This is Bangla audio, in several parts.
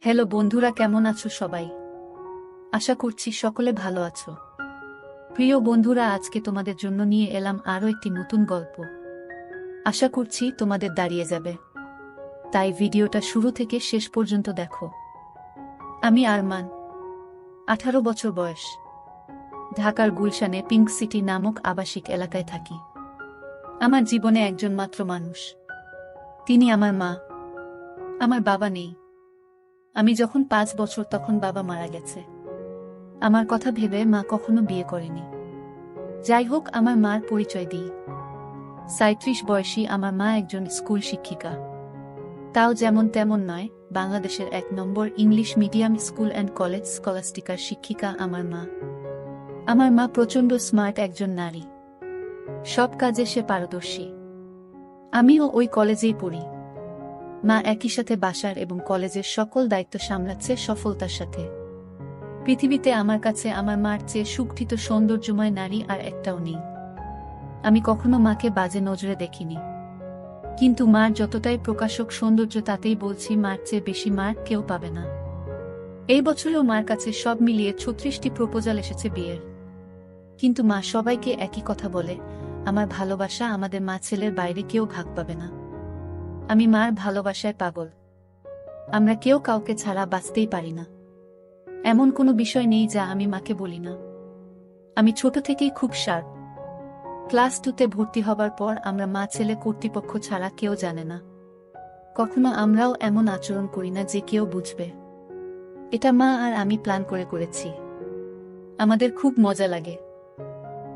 হ্যালো বন্ধুরা, কেমন আছো সবাই? আশা করছি সকলে ভালো আছো। প্রিয় বন্ধুরা, আজকে তোমাদের জন্য নিয়ে এলাম আরও একটি নতুন গল্প। আশা করছি তোমাদের দাঁড়িয়ে যাবে, তাই ভিডিওটা শুরু থেকে শেষ পর্যন্ত দেখো। আমি আরমান, 18 বছর বয়স। ঢাকার গুলশানে পিঙ্ক সিটি নামক আবাসিক এলাকায় থাকি। আমার জীবনে একজন মাত্র মানুষ, তিনি আমার মা। আমার বাবা নেই। আমি যখন 5 বছর তখন বাবা মারা গেছে। আমার কথা ভেবে মা কখনো বিয়ে করেনি। যাই হোক, আমার মার পরিচয় দিই। 37 বয়সী আমার মা একজন স্কুল শিক্ষিকা। তাও যেমন তেমন নয়, বাংলাদেশের 1 নম্বর English medium school and college স্কলাস্টিকার শিক্ষিকা আমার মা। আমার মা প্রচণ্ড স্মার্ট একজন নারী। সব কাজে সে পারদর্শী। আমিও ওই কলেজেই পড়ি। মা একই সাথে বাসার এবং কলেজের সকল দায়িত্ব সামলাচ্ছে সফলতার সাথে। পৃথিবীতে আমার কাছে আমার মার চেয়ে সুগঠিত সৌন্দর্যময় নারী আর একটাও নেই। আমি কখনো মাকে বাজে নজরে দেখিনি, কিন্তু মার যতটাই প্রকাশক সৌন্দর্য, তাতেই বলছি মার চেয়ে বেশি মার কেউ পাবে না। এই বছরেও মার কাছে সব মিলিয়ে 36টি প্রপোজাল এসেছে বিয়ের। কিন্তু মা সবাইকে একই কথা বলে, আমার ভালোবাসা আমাদের মা ছেলের বাইরে কেউ ভাগ পাবে না। আমি মার ভালোবাসায় পাগল। আমরা কেউ কাউকে ছাড়া বাঁচতেই পারি না। এমন কোনো বিষয় নেই যা আমি মাকে বলি না। আমি ছোট থেকেই খুব শার্প। ক্লাস 2তে ভর্তি হবার পর আমরা মা ছেলে কর্তৃপক্ষ ছাড়া কেউ জানে না। কখনো আমরাও এমন আচরণ করি না যে কেউ বুঝবে। এটা মা আর আমি প্ল্যান করে করেছি। আমাদের খুব মজা লাগে।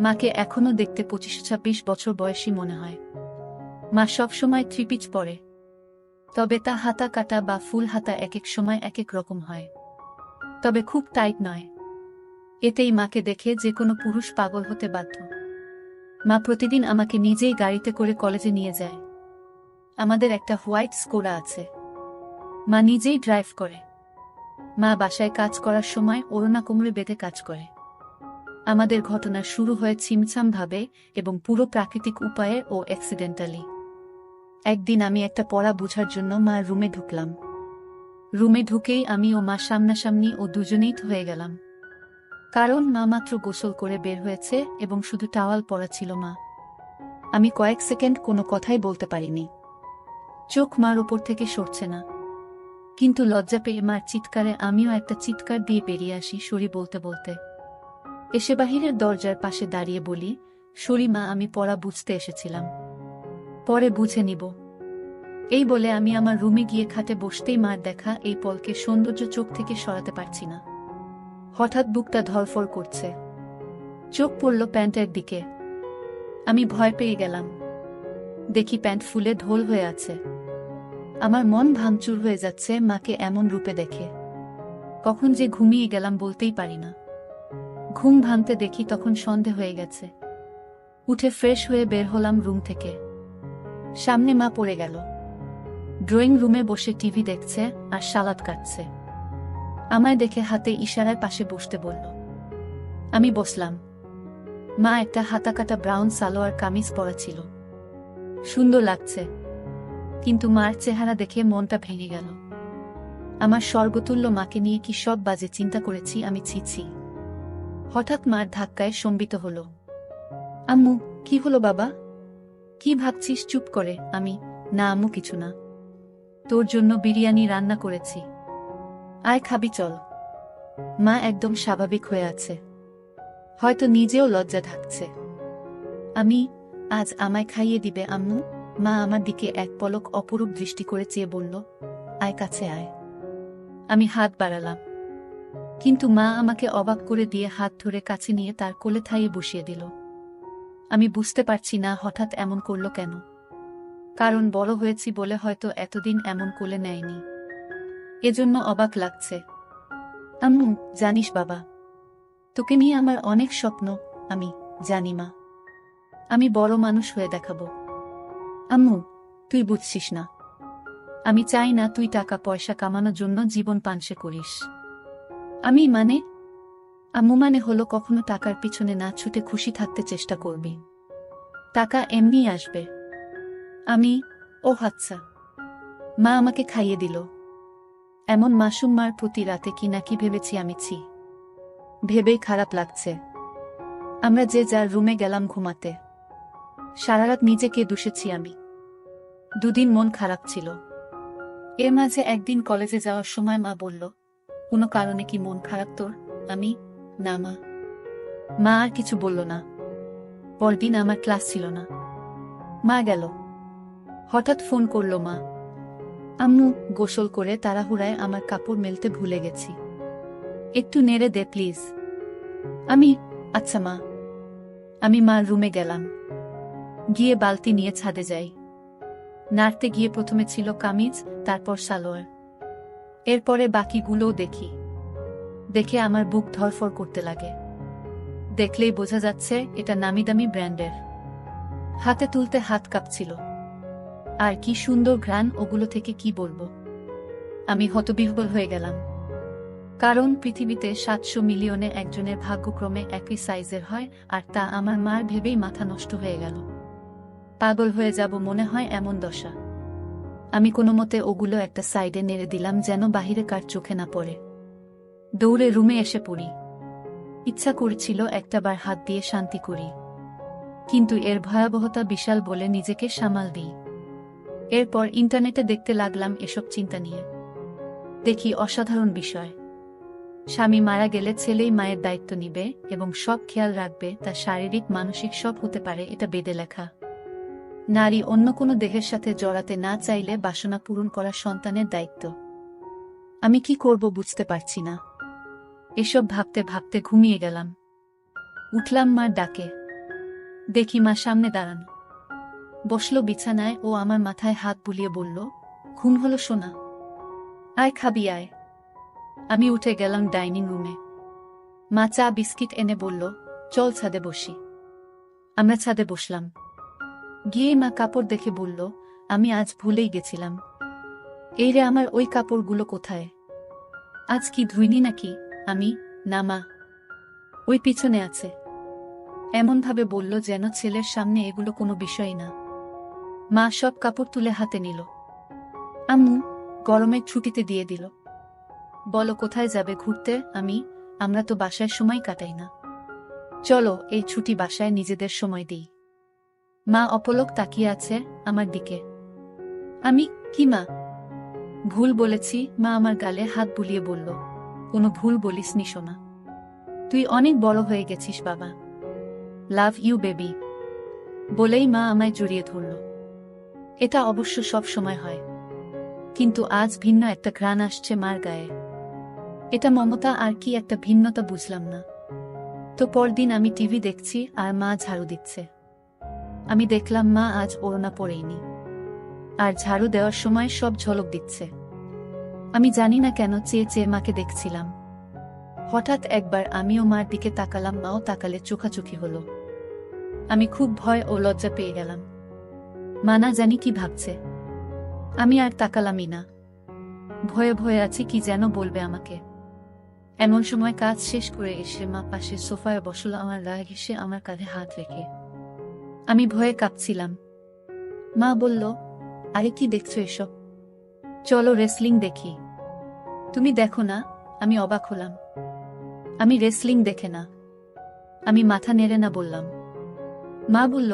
মাকে এখনো দেখতে 25-26 বছর বয়সী মনে হয়। মা সবসময় 3 পিচ পরে, তবে তা হাতা কাটা বা ফুল হাতা এক এক সময় এক এক রকম হয়, তবে খুব টাইট নয়। এতেই মাকে দেখে যে কোনো পুরুষ পাগল হতে বাধ্য। মা প্রতিদিন আমাকে নিজেই গাড়িতে করে কলেজে নিয়ে যায়। আমাদের একটা হোয়াইট স্কোডা আছে। মা নিজেই ড্রাইভ করে। মা বাসায় কাজ করার সময় ওড়না কোমরে বেঁধে কাজ করে। আমাদের ঘটনা শুরু হয় ছিমছাম ভাবে এবং পুরো প্রাকৃতিক উপায়ে ও অ্যাক্সিডেন্টালি। একদিন আমি একটা পড়া বুঝার জন্য মার রুমে ঢুকলাম। রুমে ঢুকেই আমি ও মা সামনাসামনি ও দুজনেই হয়ে গেলাম। কারণ মা মাত্র গোসল করে বের হয়েছে এবং শুধু টাওয়াল পরা ছিল মা। আমি কয়েক সেকেন্ড কোনো কথাই বলতে পারিনি। চোখ মার ওপর থেকে সরছে না। কিন্তু লজ্জা পেয়ে মার চিৎকারে আমিও একটা চিৎকার দিয়ে বেরিয়ে আসি সরি বলতে বলতে। এসে বাহিরের দরজার পাশে দাঁড়িয়ে বলি, সরি মা, আমি পড়া বুঝতে এসেছিলাম, পরে বুঝে নিব। এই বলে আমি আমার রুমে গিয়ে খাটে বসতেই মার দেখা এই পলকের সৌন্দর্য চোখ থেকে সরাতে পারছি না। হঠাৎ বুকটা ধড়ফড় করছে। চোখ পড়ল প্যান্টের দিকে। আমি ভয় পেয়ে গেলাম। দেখি প্যান্ট ফুলে ঢোল হয়ে আছে। আমার মন ভাঙচুর হয়ে যাচ্ছে মাকে এমন রূপে দেখে। কখন যে ঘুমিয়ে গেলাম বলতেই পারি না। ঘুম ভাঙতে দেখি তখন সন্ধে হয়ে গেছে। উঠে ফ্রেশ হয়ে বের হলাম রুম থেকে। সামনে মা পড়ে গেল। ড্রয়িং রুমে বসে টিভি দেখছে আর সালাদ কাটছে। আমায় দেখে হাতে ইশারায় পাশে বসতে বলল। আমি বসলাম। মা একটা হাতাকাটা ব্রাউন সালোয়ার কামিজ পরা ছিল। সুন্দর লাগছে, কিন্তু মার চেহারা দেখে মনটা ভেঙে গেল। আমার স্বর্গতুল্য মাকে নিয়ে কি সব বাজে চিন্তা করেছি আমি, ছি। হঠাৎ মার ধাক্কায় সম্বিত হল। আম্মু, কি হলো বাবা? কি ভাবছিস? চুপ করে। আমি, না আম্মু, কিছু না। তোর জন্য বিরিয়ানি রান্না করেছি, আয় খাবি চল। মা একদম স্বাভাবিক হয়ে আছে, হয়তো নিজেও লজ্জা ঢাকছে। আমি, আজ আমায় খাইয়ে দিবে আম্মু? মা আমার দিকে এক পলক অপরূপ দৃষ্টি করে চেয়ে বলল, আয় কাছে আয়। আমি হাত বাড়ালাম, কিন্তু মা আমাকে অবাক করে দিয়ে হাত ধরে কাছে নিয়ে তার কোলে থাইয়ে বসিয়ে দিল। আমি বুঝতে পারছি না হঠাৎ এমন করলো কেন। কারণ বড় হয়েছি বলে হয়তো এতদিন এমন কোলে নেয়নি, এজন্য অবাক লাগছে। আম্মু, জানিস বাবা, তোকে নিয়ে আমার অনেক স্বপ্ন। আমি জানি মা, আমি বড় মানুষ হয়ে দেখাবো। আম্মু, তুই বুঝছিস না। আমি চাই না তুই টাকা পয়সা কামানোর জন্য জীবন পানসে করিস। আমি মানে? আম্মু মানে হলো কখনো টাকার পিছনে না ছুটে খুশি থাকতে চেষ্টা করবি। টাকা এমনি আসবে। আমি, ও আচ্ছা। মা আমাকে খাইয়ে দিল। এমন মাসুম মার প্রতি রাতে কি নাকি ভেবেছি আমি ছি। ভেবেই খারাপ লাগছে। আমরা যে যার রুমে গেলাম ঘুমাতে। সারারাত নিজেকে দুষেছি আমি। দুদিন মন খারাপ ছিল। এর মাঝে একদিন কলেজে যাওয়ার সময় মা বলল, কোনো কারণে কি মন খারাপ তোর? আমি, না মা। মা আর কিছু বলল না। পরদিন আমার ক্লাস ছিল না। মা গেল। হঠাৎ ফোন করল মা। আম্মু, গোসল করে তাড়াহুড়ায় আমার কাপড় মেলতে ভুলে গেছি, একটু নেড়ে দে প্লিজ। আমি, আচ্ছা মা। আমি মার রুমে গেলাম। গিয়ে বালতি নিয়ে ছাদে যাই। নাড়তে গিয়ে প্রথমে ছিল কামিজ, তারপর সালোয়ার, এরপরে বাকিগুলোও দেখি। দেখে আমার বুক ধরফর করতে লাগে। দেখলেই বোঝা যাচ্ছে এটা নামিদামি ব্র্যান্ডের। হাতে তুলতে হাত কাঁপছিল। আর কি সুন্দর ঘ্রাণ ওগুলো থেকে, কি বলবো। আমি হতবিহ্বল হয়ে গেলাম। কারণ পৃথিবীতে ৭০০ মিলিয়নে একজনের ভাগ্যক্রমে একই সাইজের হয়, আর তা আমার মার ভেবেই মাথা নষ্ট হয়ে গেল। পাগল হয়ে যাব মনে হয় এমন দশা। আমি কোনোমতে ওগুলো একটা সাইডে নেড়ে দিলাম যেন বাহিরে কার চোখে না পড়ে। দৌড়ে রুমে এসে পড়ি। ইচ্ছা করছিল একটাবার হাত দিয়ে শান্তি করি, কিন্তু এর ভয়াবহতা বিশাল বলে নিজেকে সামাল দিই। এরপর ইন্টারনেটে দেখতে লাগলাম এসব চিন্তা নিয়ে। দেখি অসাধারণ বিষয়। স্বামী মারা গেলে ছেলেই মায়ের দায়িত্ব নিবে এবং সব খেয়াল রাখবে, তা শারীরিক মানসিক সব হতে পারে, এটা বেদে লেখা। নারী অন্য কোনো দেহের সাথে জড়াতে না চাইলে বাসনা পূরণ করা সন্তানের দায়িত্ব। আমি কি করব বুঝতে পারছি না। এসব ভাবতে ভাবতে ঘুমিয়ে গেলাম। উঠলাম মার ডাকে। দেখি মা সামনে দাঁড়ানো। বসলো বিছানায় ও আমার মাথায় হাত বুলিয়ে বলল, ঘুম হলো সোনা? আয় খাবি আয়। আমি উঠে গেলাম ডাইনিং রুমে। মা চা বিস্কিট এনে বলল, চল ছাদে বসি। আমরা ছাদে বসলাম। গিয়ে মা কাপড় দেখে বলল, আমি আজ ভুলেই গেছিলাম। এই রে আমার ওই কাপড়গুলো কোথায়? আজ কি ধুইনি নাকি? আমি, না মা, ওই পিছনে আছে। এমনভাবে বলল যেন ছেলের সামনে এগুলো কোনো বিষয় না। মা সব কাপড় তুলে হাতে নিল। আম্মু, গরমের ছুটিতে দিয়ে দিল। বলো কোথায় যাবে ঘুরতে? আমি, আমরা তো বাসায় সময় কাটাই না। চলো এই ছুটি বাসায় নিজেদের সময় দিই। মা অপলক তাকিয়ে আছে আমার দিকে। আমি, কি মা? ভুল বলেছি। মা আমার গালে হাত বুলিয়ে বলল, কোনো ভুল বলিসনি সোনা। তুই অনেক বড় হয়ে গেছিস বাবা। Love you baby. বলেই মা আমায় জড়িয়ে ধরল। এটা অবশ্য সব সময় হয়, কিন্তু আজ ভিন্ন একটা ঘ্রাণ আসছে মার গায়ে। এটা মমতা আর কি একটা ভিন্নতা বুঝলাম না। তো পরদিন আমি টিভি দেখছি আর মা ঝাড়ু দিচ্ছে। আমি দেখলাম মা আজ ওড়না পরেইনি, আর ঝাড়ু দেওয়ার সময় সব ঝলক দিচ্ছে। আমি জানি না কেন চেয়ে চেয়ে মাকে দেখছিলাম। হঠাৎ একবার আমিও মার দিকে তাকালাম, মাও তাকালে চোখাচোখি হলো। আমি খুব ভয় ও লজ্জা পেয়ে গেলাম। মা না জানি কি ভাবছে। আমি আর তাকালামই না। ভয়ে ভয়ে আছি কি যেন বলবে আমাকে। এমন সময় কাজ শেষ করে এসে মা পাশে সোফায় বসল, আমার গা ঘেঁষে আমার কাঁধে হাত রেখে। আমি ভয়ে কাঁপছিলাম। মা বলল, আরে কি দেখছো এসব? চলো রেসলিং দেখি। তুমি দেখো না? আমি অবাক হলাম। আমি রেসলিং দেখে না। আমি মাথা নেড়ে না বললাম। মা বলল,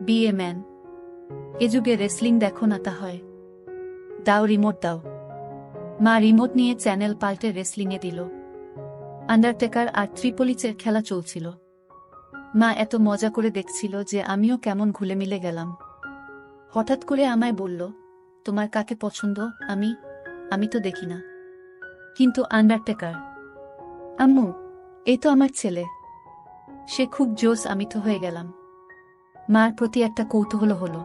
বি এ ম্যান। এ যুগে রেসলিং দেখো না তা হয়? দাও রিমোট দাও। মা রিমোট নিয়ে চ্যানেল পাল্টে রেসলিংয়ে দিল। আন্ডারটেকার আর ত্রিপলিচের খেলা চলছিল। মা এত মজা করে দেখছিল যে আমিও কেমন ঘুলে মিলে গেলাম। হঠাৎ করে আমায় বলল, তোমার কাকে পছন্দ? আমি তো দেখি না। কিন্তু আন্ডারটেকার। আম্মু, এই তো আমার ছেলে। সে খুব জোশ। আমি তো হয়ে গেলাম। মার প্রতি একটা কৌতূহল হলো।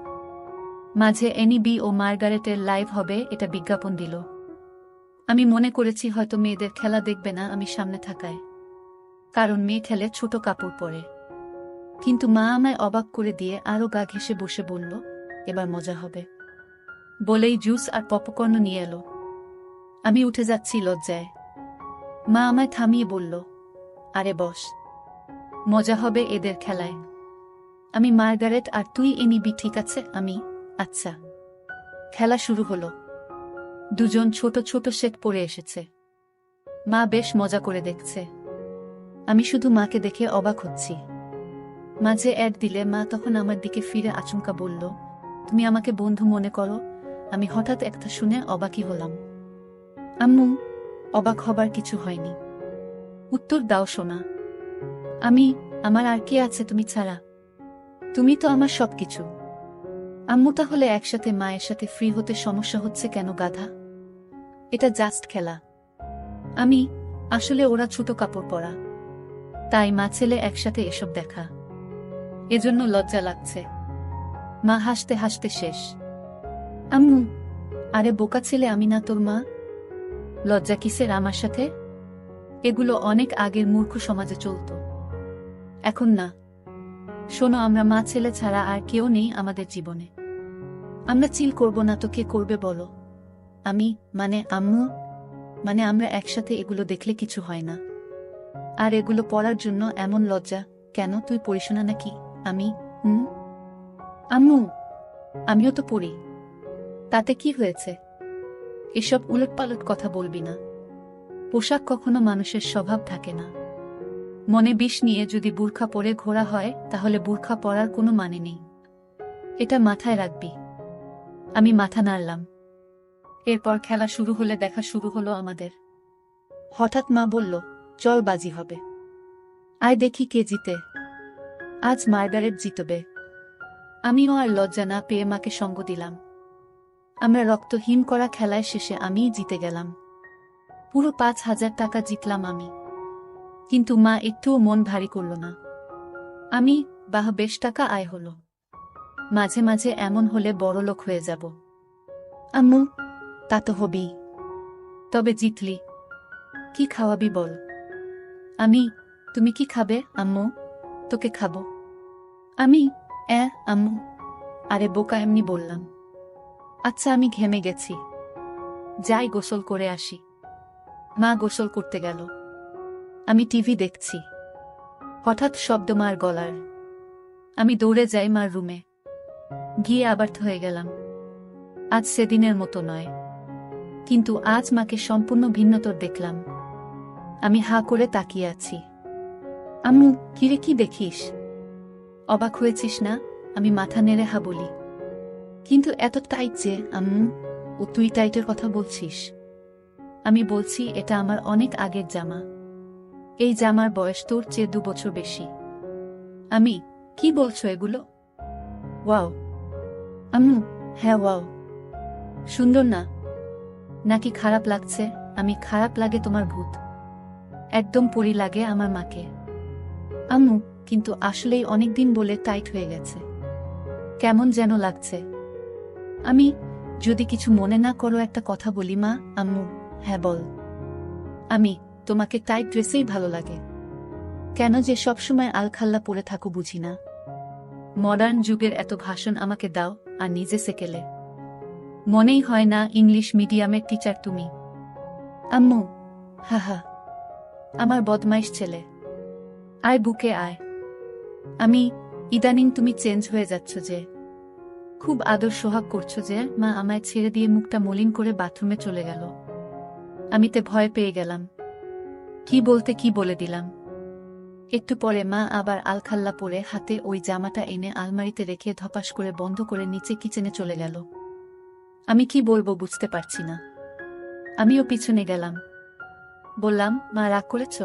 মাঝে এনবি ও মার্গারেটের লাইভ হবে এটা বিজ্ঞাপন দিল। আমি মনে করেছি হয়তো মেয়েদের খেলা দেখবে না আমি সামনে থাকায়, কারণ মেয়ে খেলে ছোট কাপড় পরে। কিন্তু মা আমায় অবাক করে দিয়ে আরো গা ঘেঁষে বসে বলল, এবার মজা হবে। বলেই জুস আর পপকর্ন নিয়ে এলো। আমি উঠে যাচ্ছি লজ্জায়। মা আমায় থামিয়ে বলল, আরে বস, মজা হবে এদের খেলায়। আমি, মার্গারেট আর তুই এনিবি, ঠিক আছে? আমি, আচ্ছা। খেলা শুরু হলো। দুজন ছোট ছোট সেট পরে এসেছে। মা বেশ মজা করে দেখছে। আমি শুধু মাকে দেখে অবাক হচ্ছি। মাঝে অ্যাড দিলে মা তখন আমার দিকে ফিরে আচমকা বলল, তুমি আমাকে বন্ধু মনে করো? আমি হঠাৎ একটা শুনে অবাকই হলাম। আম্মু, অবাক হবার কিছু হয়নি। উত্তর দাও সোনা। আমার আর কে আছে তুমি ছাড়া? তুমি তো আমার সবকিছু। আম্মু, তাহলে একসাথে মায়ের সাথে ফ্রি হতে সমস্যা হচ্ছে কেন গাধা? এটা জাস্ট খেলা। আসলে ওরা ছোট কাপড় পরা, তাই মা ছেলে একসাথে এসব দেখা, এজন্য লজ্জা লাগছে। মা হাসতে হাসতে শেষ। আম্মু, আরে বোকা ছেলে, আমি না তোর মা। লজ্জা কিসের আমার সাথে? এগুলো অনেক আগের মূর্খ সমাজে চলত, এখন না। শোনো, আমরা মা ছেলে ছাড়া আর কেউ নেই আমাদের জীবনে। আমরা চিল করব না তো কে করবে বলো? আম্মু, আমরা একসাথে এগুলো দেখলে কিছু হয় না। আর এগুলো পড়ার জন্য এমন লজ্জা কেন? তুই পড়িস না নাকি? আম্মু, আমিও তো পড়ি, তাতে কি হয়েছে? এসব উলটপালট কথা বলবি না। পোশাক কখনো মানুষের স্বভাব থাকে না। মনে বিষ নিয়ে যদি বুরখা পরে ঘোরা হয়, তাহলে বুরখা পরার কোনো মানে নেই। এটা মাথায় রাখবি। আমি মাথা নাড়লাম। এরপর খেলা শুরু হলে দেখা শুরু হলো আমাদের। হঠাৎ মা বলল, চল বাজি হবে, আয় দেখি কে জিতে। আজ মার্গারেট জিতবে। আমিও আর লজ্জা না পেয়ে মাকে সঙ্গ দিলাম। আমরা রক্তহীন করা খেলায় শেষে আমিই জিতে গেলাম। পুরো 5,000 টাকা জিতলাম আমি। কিন্তু মা একটুও মন ভারী করল না। বেশ টাকা আয় হলো। মাঝে মাঝে এমন হলে বড়লোক হয়ে যাব। আম্মু, তা তো হবেই। তবে জিতলি, কি খাওয়াবি বল? তুমি কি খাবে আম্মু? তোকে খাবো। আম্মু, আরে বোকা, এমনি বললাম। আচ্ছা, আমি ঘেমে গেছি, যাই গোসল করে আসি। মা গোসল করতে গেল। আমি টিভি দেখছি। হঠাৎ শব্দ মার গলার। আমি দৌড়ে যাই মার রুমে। গিয়ে আবার হয়ে গেলাম। আজ সেদিনের মতো নয়, কিন্তু আজ মাকে সম্পূর্ণ ভিন্নতর দেখলাম। আমি হা করে তাকিয়ে আছি। আম্মু, কিরে কি দেখিস? অবাক হয়েছিস না? আমি মাথা নেড়ে হা বলি। কিন্তু এত টাইট যে আম্মু? ও তুই টাইটের কথা বলছিস? আমি বলছি, এটা আমার অনেক আগের জামা। এই জামার বয়স তোর চেয়ে 2 বছর বেশি। কি বলছো এগুলো? ওয়াও আম্মু, হ্যাঁ ওয়াও। সুন্দর না? নাকি খারাপ লাগছে? খারাপ লাগে তোমার ভূত। একদম পরি লাগে আমার মাকে। আম্মু, কিন্তু আসলেই অনেকদিন বলে টাইট হয়ে গেছে, কেমন যেন লাগছে। যদি কিছু মনে না করো একটা কথা বলি মা? হ্যাঁ বল। তোমাকে টাইট ড্রেসেই ভালো লাগে কেন? যে সবসময় আলখাল্লা পরে থাকো বুঝি না? মডার্ন যুগের এত ভাষণ আমাকে দাও আর নিজে সেকেলে। মনেই হয় না ইংলিশ মিডিয়ামের টিচার তুমি। আম্মু, হা, আমার বদমাইশ ছেলে, আয় বুকে আয়। ইদানিং তুমি চেঞ্জ হয়ে যাচ্ছ যে, খুব আদর সোহাগ করছো যে। মা আমায় ছেড়ে দিয়ে মুখটা মলিন করে বাথরুমে চলে গেল। আমিতে ভয় পেয়ে গেলাম। কি বলতে কি বলে দিলাম। একটু পরে মা আবার আলখাল্লা পরে হাতে ওই জামাটা এনে আলমারিতে রেখে ধপাস করে বন্ধ করে নিচে কিচেনে চলে গেল। আমি কি বলবো বুঝতে পারছি না। আমিও পিছনে গেলাম। বললাম, মা রাগ করেছ?